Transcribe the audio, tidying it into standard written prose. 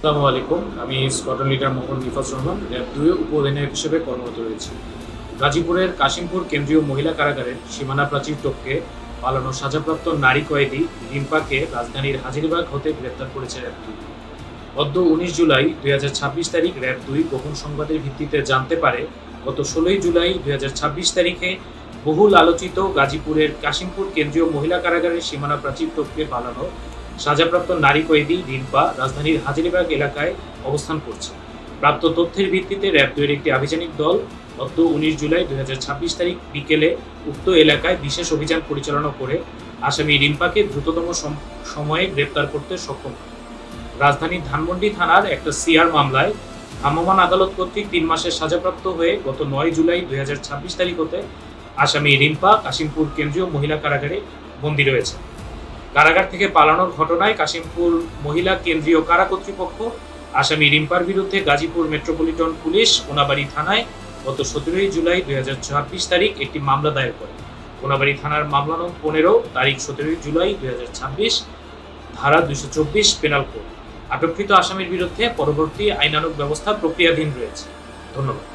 আসসালামু আলাইকুম। আমি squadron leader Mohammad Nifaz Rahman, RAB ২ উপ-অধিনায়ক হিসেবে কর্মরত রয়েছি। গাজীপুরের কাশিমপুর কেন্দ্রীয় মহিলা কারাগারের সীমানা প্রাচীর টপকে পালানো সাজাপ্রাপ্ত নারী কয়েদি রিম্পাকে রাজধানীর হাজিরবাগ হতে গ্রেপ্তার করেছে র্যাব ২। গত ১৯ জুলাই ২০২৬ তারিখ র্যাব ২ গোপন সংবাদের ভিত্তিতে জানতে পারে গত ১৬ জুলাই ২০২৬ তারিখে বহুল আলোচিত গাজীপুরের কাশিমপুর কেন্দ্রীয় মহিলা কারাগারের সীমানা প্রাচীর টপকে পালানো সাজাপ্রাপ্ত নারী কয়েদি রিম্পা রাজধানীর হাজিরবাগ এলাকায় অবস্থান করছে। প্রাপ্ত তথ্যের ভিত্তিতে র্যাব ২ এর একটি আভিযানিক দল গত ১৯ জুলাই ২০২৬ তারিখ বিকেলে উক্ত এলাকায় বিশেষ অভিযান পরিচালনা করে আসামি রিম্পাকে দ্রুততম সময়ে গ্রেপ্তার করতে সক্ষম হয়। রাজধানীর ধানমন্ডি থানার একটা সিআর মামলায় ভ্রাম্যমাণ আদালত কর্তৃক ৩ মাসের সাজাপ্রাপ্ত হয়ে গত ৯ জুলাই ২০২৬ তারিখ হতে আসামি রিম্পা কাশিমপুর কেন্দ্রীয় মহিলা কারাগারে বন্দী রয়েছে। কারাগার থেকে পালানোর ঘটনায় কাশিমপুর মহিলা কেন্দ্রীয় কারা কর্তৃপক্ষ আসামি রিম্পার বিরুদ্ধে গাজীপুর মেট্রোপলিটন পুলিশ কোনাবাড়ী থানায় গত ১৭ জুলাই ২০২৬ তারিখ একটি মামলা দায়ের করে। কোনাবাড়ী থানার মামলা নং ১৫ তারিখ ১৭ জুলাই ২০২৬, ধারা ২২৪ পেনাল কোড। আটককৃত আসামির বিরুদ্ধে পরবর্তী আইনানুগ ব্যবস্থা প্রক্রিয়াধীন রয়েছে। ধন্যবাদ।